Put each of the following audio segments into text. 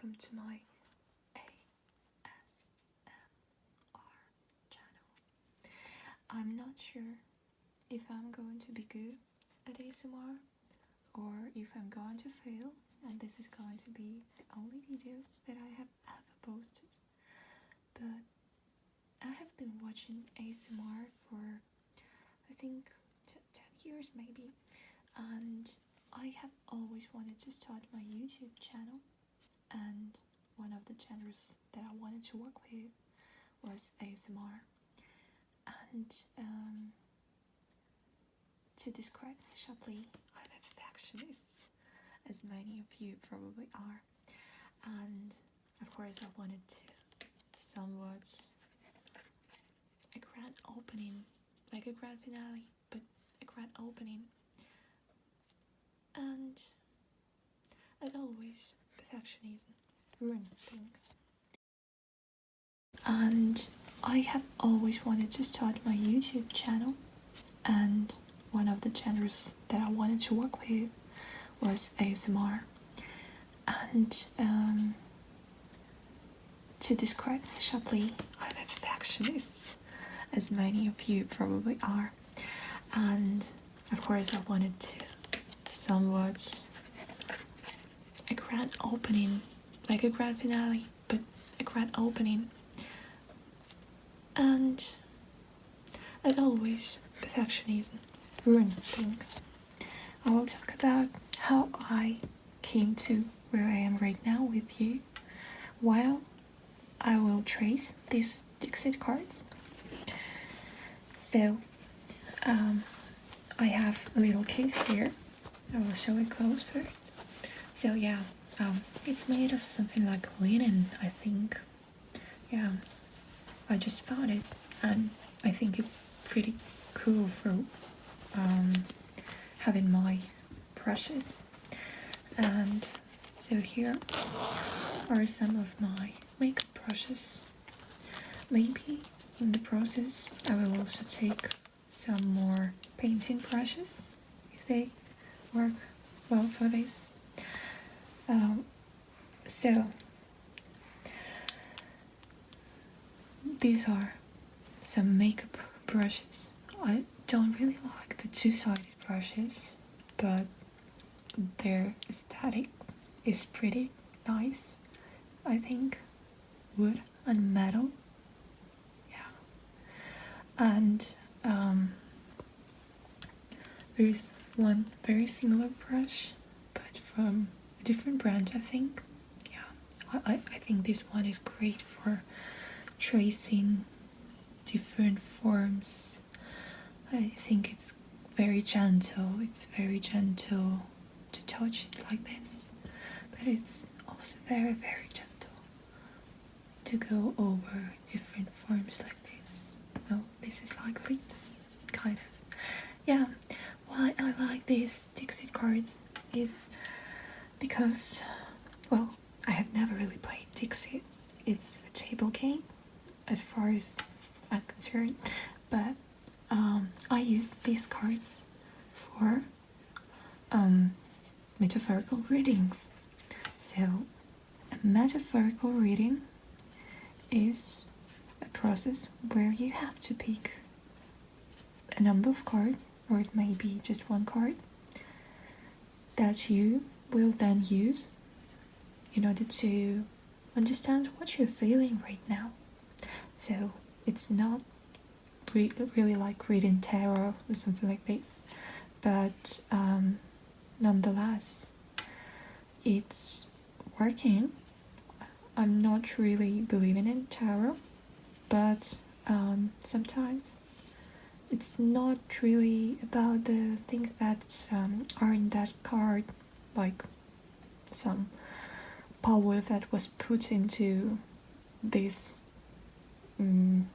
welcome to my ASMR channel. I'm not sure if I'm going to be good at ASMR or if I'm going to fail, and this is going to be the only video that I have ever posted. But I have been watching ASMR for I think 10 years maybe, and I have always wanted to start my YouTube channel, and one of the genres that I wanted to work with was ASMR. And to describe me shortly, I'm a perfectionist, as many of you probably are, and of course I wanted to somewhat a grand opening, like a grand finale, but a grand opening. And as always, perfectionism ruins things. And I have always wanted to start my YouTube channel, and one of the genres that I wanted to work with was ASMR. And to describe me shortly, I'm a perfectionist, as many of you probably are. And of course I wanted to somewhat a grand opening, like a grand finale, but a grand opening. And as always, perfectionism ruins things. I will talk about how I came to where I am right now with you, while I will trace these Dixit cards. So I have a little case here. I will show it close first. So yeah, it's made of something like linen, I think. Yeah, I just found it, and I think it's pretty cool for having my brushes. And so here are some of my makeup brushes. Maybe in the process I will also take some more painting brushes if they work well for this. So these are some makeup brushes. I don't really like the two-sided brushes, but their aesthetic is pretty nice, I think. Wood and metal. Yeah. And there's one very similar brush, but from a different brand, I think. Yeah, I think this one is great for tracing different forms. I think it's very gentle. It's very gentle to touch it like this, but it's also very, very gentle to go over different forms like this. Oh, this is like lips, kind of. Yeah, why I like these Dixit cards is because, well, I have never really played Dixit. It's a table game, as far as I'm concerned, but I use these cards for metaphorical readings. So a metaphorical reading is a process where you have to pick a number of cards, or it may be just one card, that you will then use in order to understand what you're feeling right now. So it's not really like reading tarot or something like this, but nonetheless it's working. I'm not really believing in tarot, but sometimes it's not really about the things that are in that card, like some power that was put into this. I'm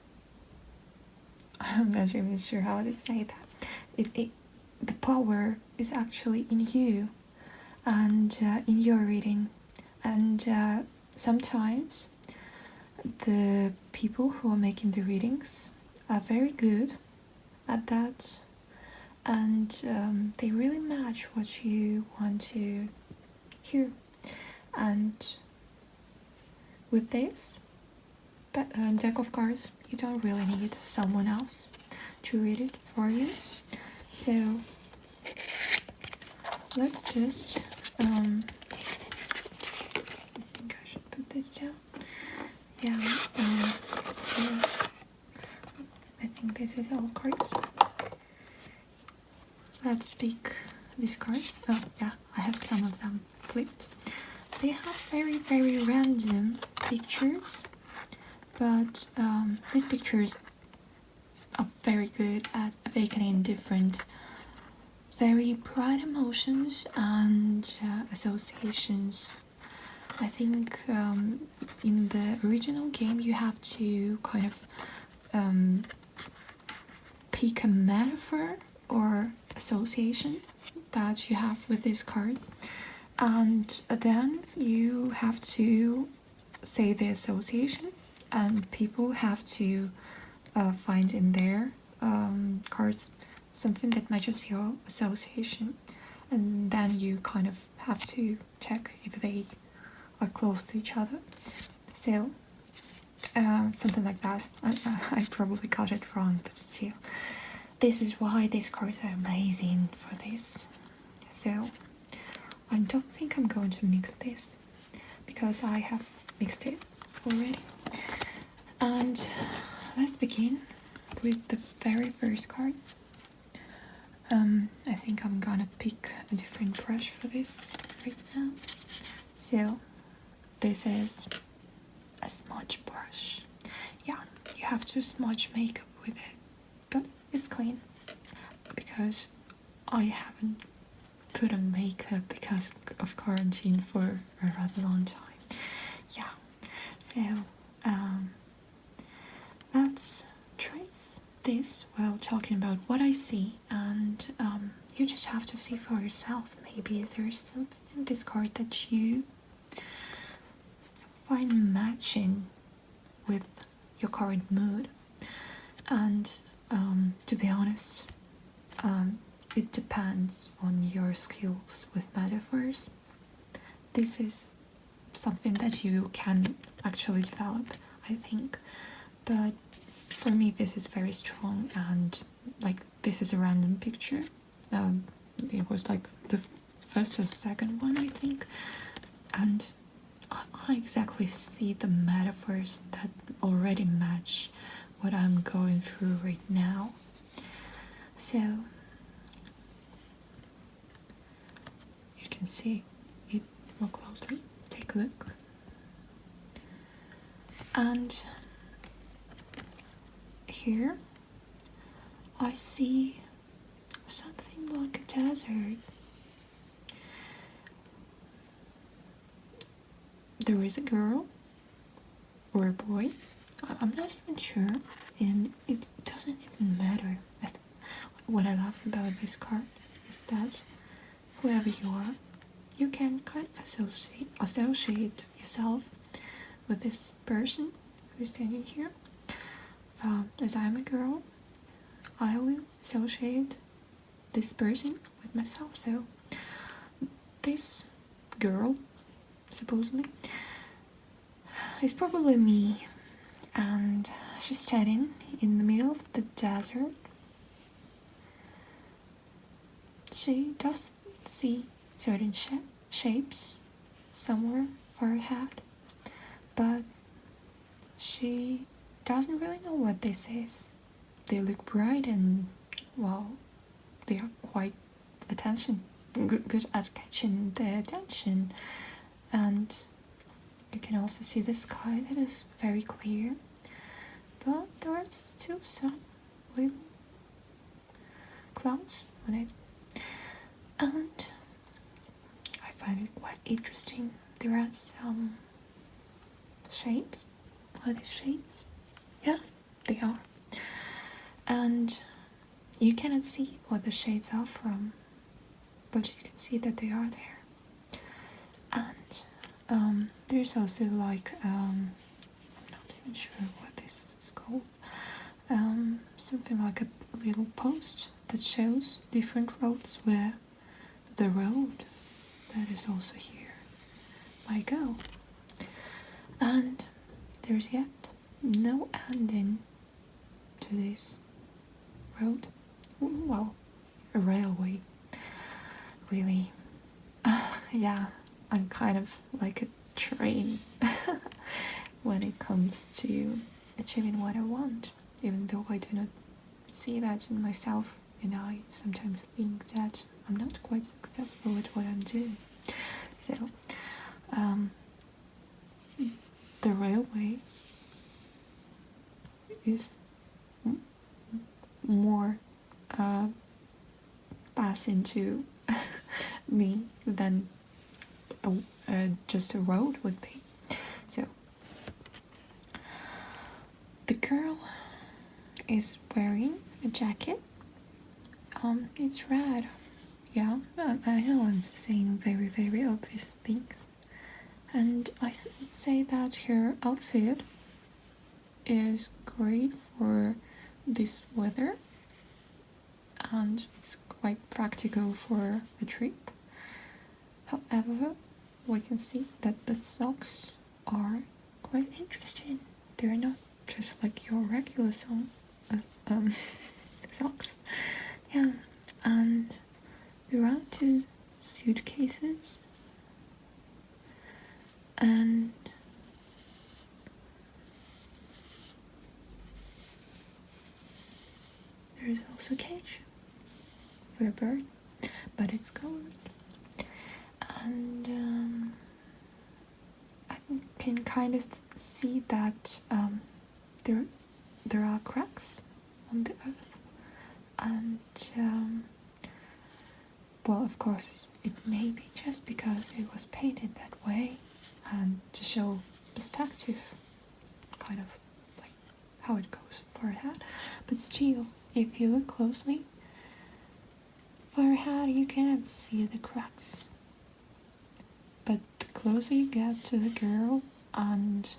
not even sure how to say that. The power is actually in you and in your reading, and sometimes the people who are making the readings are very good at that, and they really match what you want to hear. And with this deck of cards, you don't really need someone else to read it for you. So let's just I think I should put this down. Yeah, so I think this is all cards. Let's pick these cards. Oh yeah, I have some of them flipped. They have very random pictures, but these pictures are very good at awakening different very bright emotions and associations. I think in the original game you have to kind of pick a metaphor or association that you have with this card, and then you have to say the association, and people have to find in their cards something that matches your association, and then you kind of have to check if they are close to each other. So something like that. I probably got it wrong, but still, this is why these cards are amazing for this. So I don't think I'm going to mix this because I have mixed it already. And let's begin with the very first card. I think I'm gonna pick a different brush for this right now. So this is a smudge brush. Yeah, you have to smudge makeup with it, but it's clean because I haven't put on makeup because of quarantine for a rather long time. Yeah, so let's trace this while talking about what I see, and you just have to see for yourself. Maybe there's something in this card that you find matching with your current mood. And to be honest, it depends on your skills with metaphors. This is something that you can actually develop, I think, but for me this is very strong, and like this is a random picture. It was like the first or second one, I think, and I exactly see the metaphors that already match what I'm going through right now. So you can see it more closely. Take a look. And here I see something like a desert. There is a girl or a boy, I'm not even sure, and it doesn't even matter. What I love about this card is that whoever you are, you can kind of associate yourself with this person who's standing here. As I'm a girl, I will associate this person with myself. So this girl, supposedly, is probably me, and she's standing in the middle of the desert. She does see certain shapes somewhere far ahead, but she doesn't really know what this is. They look bright and, well, they are quite good at catching the attention, and you can also see the sky that is very clear, but there are still some little clouds on it, and I find it quite interesting. There are some shades. Are these shades? Yes, they are. And you cannot see what the shades are from, but you can see that they are there. And there's also like, I'm not even sure what this is called, something like a little post that shows different roads where the road that is also here might go. And there's yet no ending to this road. Well, a railway, really. Yeah, I'm kind of like a train when it comes to achieving what I want, even though I do not see that in myself, and I sometimes think that I'm not quite successful at what I'm doing. So, the railway is more pass into me than just a road would be. So the girl is wearing a jacket. It's red. Yeah, I know I'm saying very, very obvious things. And I would say that her outfit is great for this weather, and it's quite practical for a trip. However, we can see that the socks are quite interesting. They're not just like your regular socks. Yeah, and there are 2 suitcases, and there is also a cage for a bird, but it's covered. And I can kind of see that there are cracks on the earth, and well, of course, it may be just because it was painted that way, and to show perspective, kind of like how it goes for a hat. But still, if you look closely, for a hat you cannot see the cracks. But the closer you get to the girl, and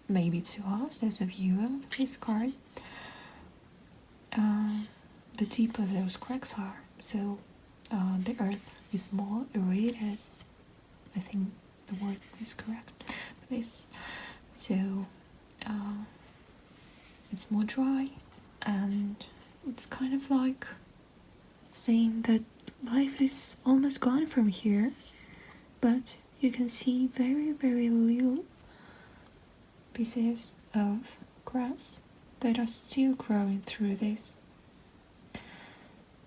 maybe to us as a viewer of this card, the deeper those cracks are. So the earth is more aerated. I think the word is correct for this. So it's more dry, and it's kind of like saying that life is almost gone from here, but you can see very, very little pieces of grass that are still growing through this.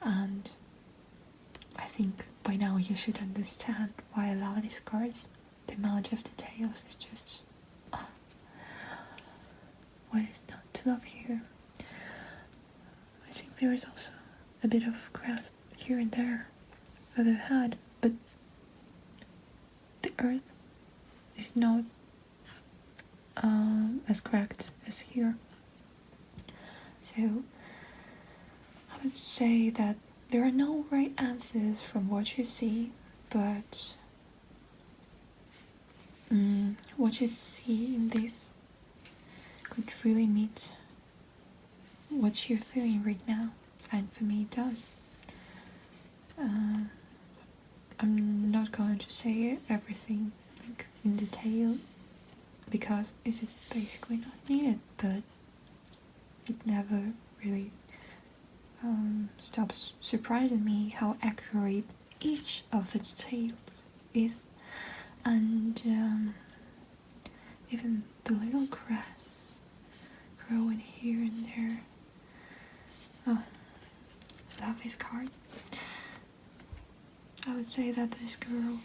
And I think by now you should understand why I love these cards. The amount of details is just what is not to love here. I think there is also a bit of grass here and there for the head, but the earth is not as cracked as here. So I would say that there are no right answers from what you see, but what you see in this could really meet what you're feeling right now, and for me it does. I'm not going to say everything like in detail because it is basically not needed, but it never really stops surprising me how accurate each of the details is. And even the little grass growing here and there. Oh, I love these cards. I would say that this girl,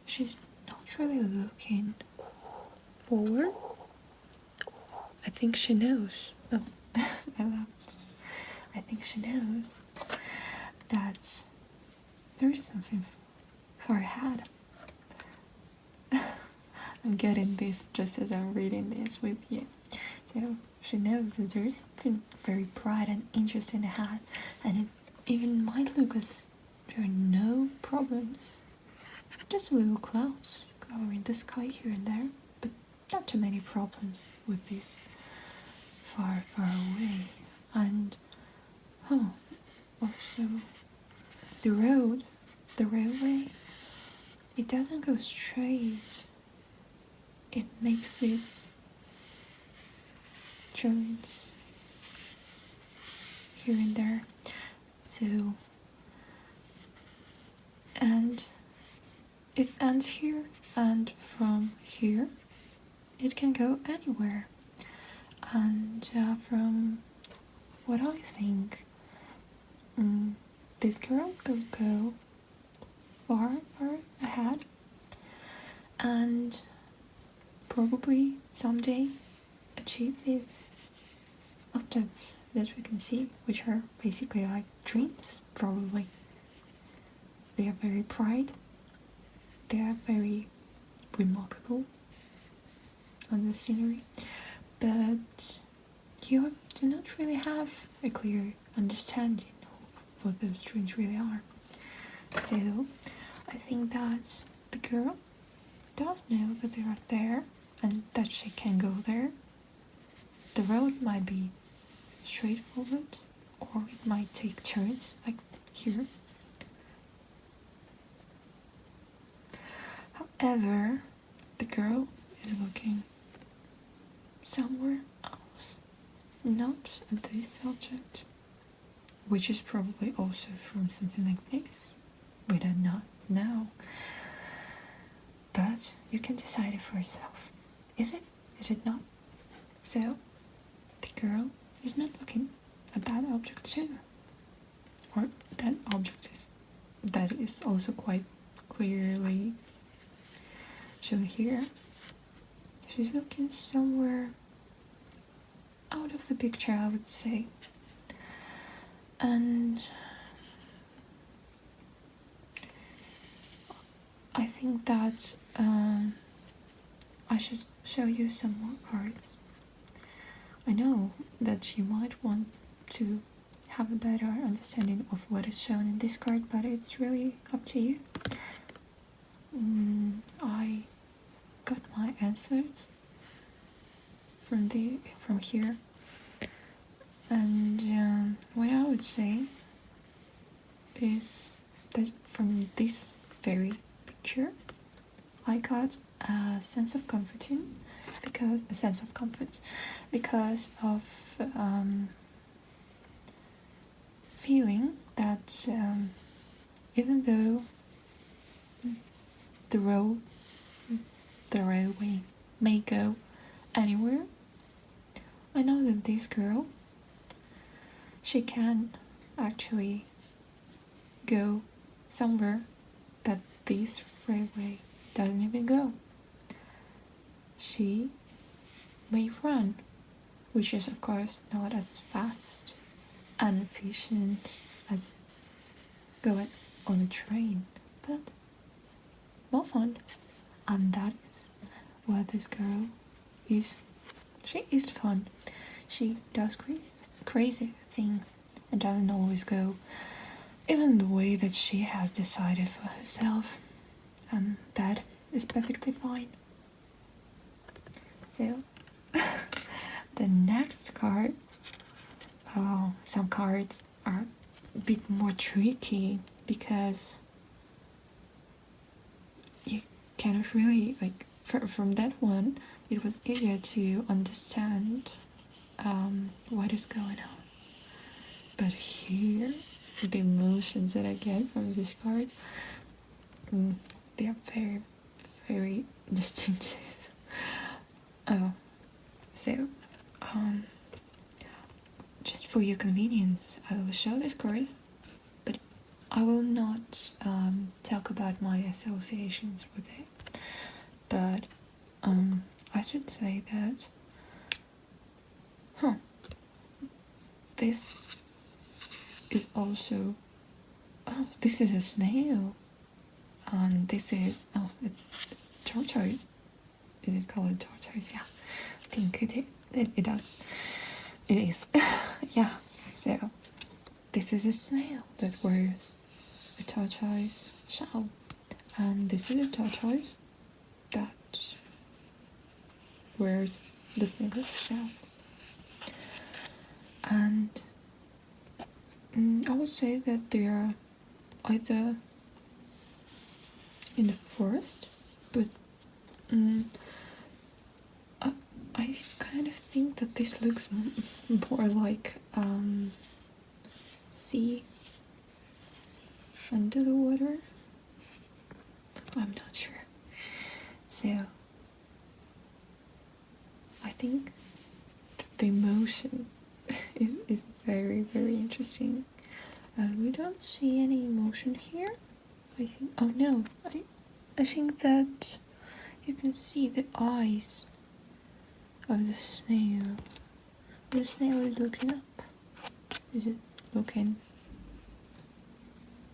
she's not really looking forward. I think she knows. Oh, I think she knows that there is something for her head. I'm getting this just as I'm reading this with you. So she knows that there is something very bright and interesting ahead, and it even might look as there are no problems. Just a little clouds covering the sky here and there, but not too many problems with this far, far away. And also the railway, it doesn't go straight it makes these joints here and there. So, and it ends here, and from here it can go anywhere. And from what I think, this girl could go far, far ahead, and probably someday achieve these objects that we can see, which are basically like dreams, probably. They are very bright, they are very remarkable on the scenery, but you do not really have a clear understanding of what those dreams really are. So I think that the girl does know that they are there and that she can go there. The road might be straightforward, or it might take turns, like here. However, the girl is looking somewhere else, not at this object, which is probably also from something like this. We do not know. But you can decide it for yourself. Is it? Is it not? So, the girl is not looking at that object too. Or that object that is also quite clearly shown here. She's looking somewhere out of the picture, I would say. And I think that I should show you some more cards. I know that you might want to have a better understanding of what is shown in this card, but it's really up to you. I got my answers from here, and what I would say is that from this very picture, I got a sense of comfort because of feeling that even though the railway may go anywhere, I know that this girl, she can actually go somewhere that this railway doesn't even go. She may run, which is of course not as fast and efficient as going on a train, but more fun. And that is what this girl is. She is fun. She does crazy things and doesn't always go even the way that she has decided for herself, and that is perfectly fine. So the next card, some cards are a bit more tricky because you cannot really, like, from that one it was easier to understand what is going on, but here the emotions that I get from this card, they are very, very distinctive. So just for your convenience, I will show this card, but I will not talk about my associations with it. But I should say that this is also, this is a snail, and this is a tortoise. Is it called tortoise? Yeah, I think it does. It is. Yeah, so this is a snail that wears a tortoise shell, and this is a tortoise that wears the snail's shell. And I would say that they are either in the forest, but I kind of think that this looks more like sea under the water. I'm not sure. So I think the emotion is very, very interesting. And we don't see any emotion here. I think, oh no, I think that you can see the eyes of the snail. The snail is looking up. Is it looking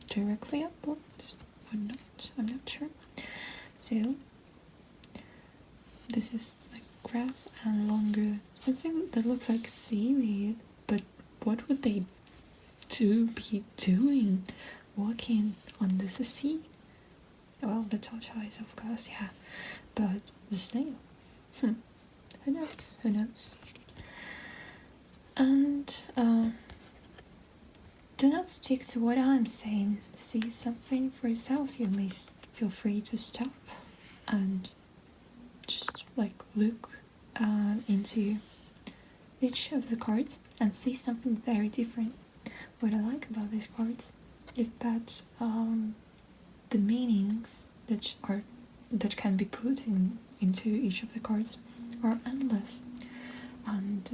directly upwards or not? I'm not sure. So this is like grass and longer, something that looks like seaweed, but what would they be doing walking on the sea? Well, the tortoise, of course, yeah, but the snail, who knows. And do not stick to what I'm saying. See something for yourself. You may feel free to stop and just like look into each of the cards and see something very different. What I like about these cards is that the meanings that can be put into each of the cards are endless, and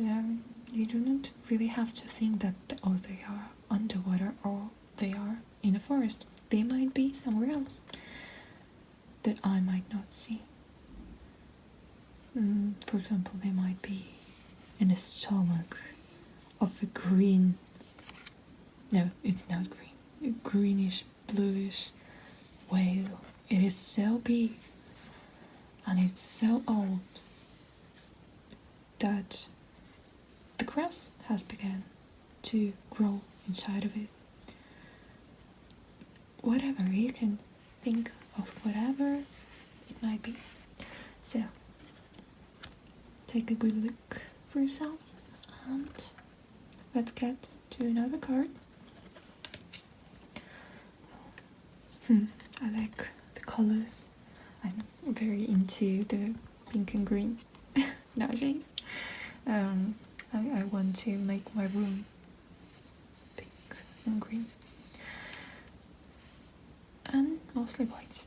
you do not really have to think that they are underwater or they are in a forest. They might be somewhere else that I might not see. For example, they might be in the stomach of a green, no, it's not green, a greenish, bluish whale. It is so big and it's so old that the grass has begun to grow inside of it. Whatever, you can think of whatever it might be. So take a good look for yourself and let's get to another card. I like the colors. I'm very into the pink and green nowadays. I want to make my room pink and green. And mostly white.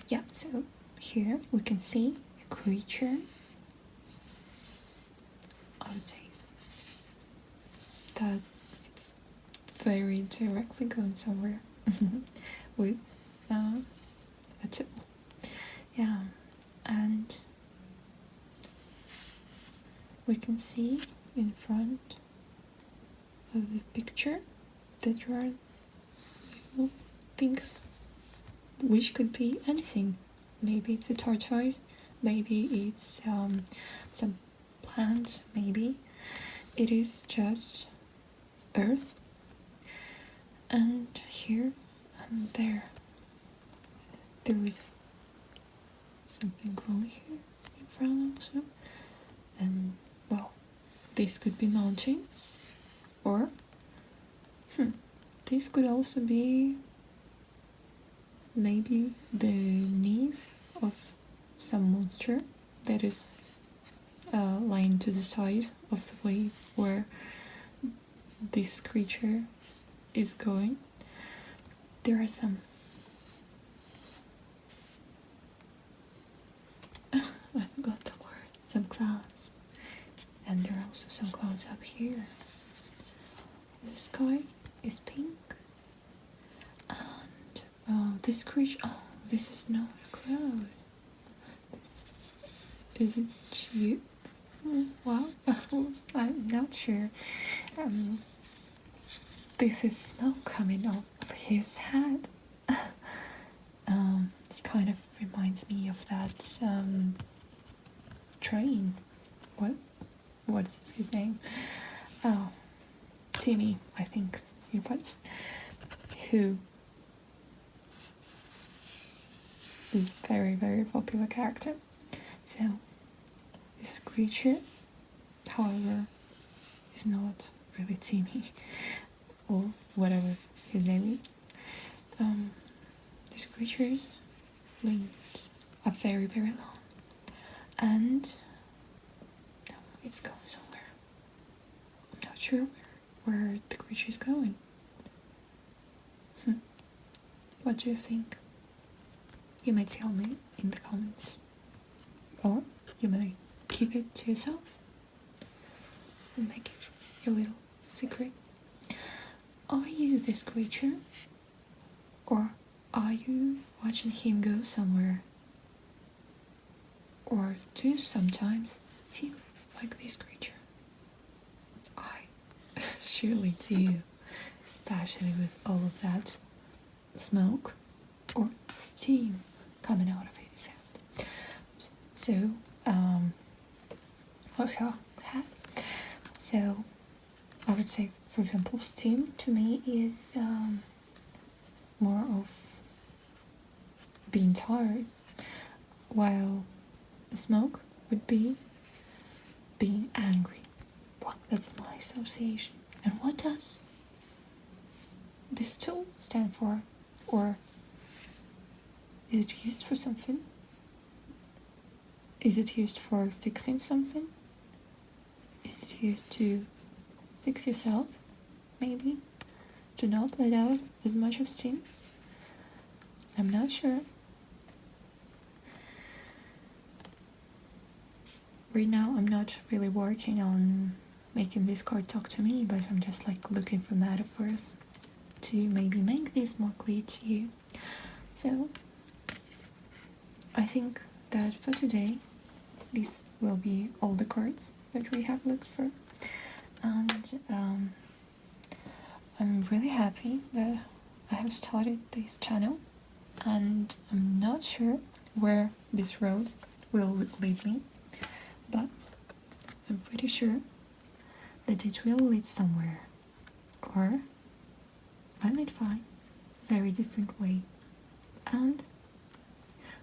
Yeah, so here we can see a creature. I would say that it's very directly going somewhere with a tool. Yeah, and we can see in front of the picture that there are little things which could be anything. Maybe it's a tortoise, maybe it's some plants, maybe it is just earth, and here and there is something growing here in front also. And well, these could be mountains, or this could also be maybe the knees of some monster that is lying to the side of the way where this creature is going. There are some I forgot the word, some clouds, and there are also some clouds up here. The sky is pink, and this creature, this is not a cloud. Is it you? Wow, I'm not sure. This is smoke coming off of his head. It kind of reminds me of that train. What's his name? Oh, Timmy, I think it was. Who is very, very popular character. So this creature, however, is not really Timmy or whatever his name is. This creature's limbs are very, very long, and it's going somewhere. I'm not sure where the creature is going. What do you think? You may tell me in the comments, or you may keep it to yourself and make it your little secret. Are you this creature, or are you watching him go somewhere? Or do you sometimes feel like this creature? I surely do, especially with all of that smoke or steam coming out of his head. So, or her head. So, I would say, for example, steam to me is more of being tired, while smoke would be being angry. Well, that's my association. And what does this tool stand for? Or is it used for something? Is it used for fixing something? Is it used to fix yourself, maybe? To not let out as much of steam? I'm not sure. Right now I'm not really working on making this card talk to me, but I'm just like looking for metaphors to maybe make this more clear to you. So I think that for today this will be all the cards that we have looked for, and I'm really happy that I have started this channel, and I'm not sure where this road will lead me, but I'm pretty sure that it will lead somewhere, or I might find a very different way and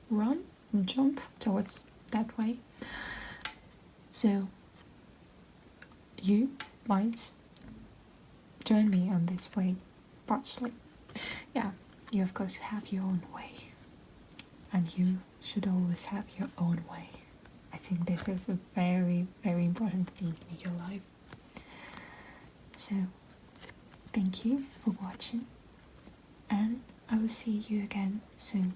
run and jump towards that way. So you might join me on this way partially. Yeah, you of course have your own way, and you should always have your own way. I think this is a very, very important thing in your life. So thank you for watching, and I will see you again soon.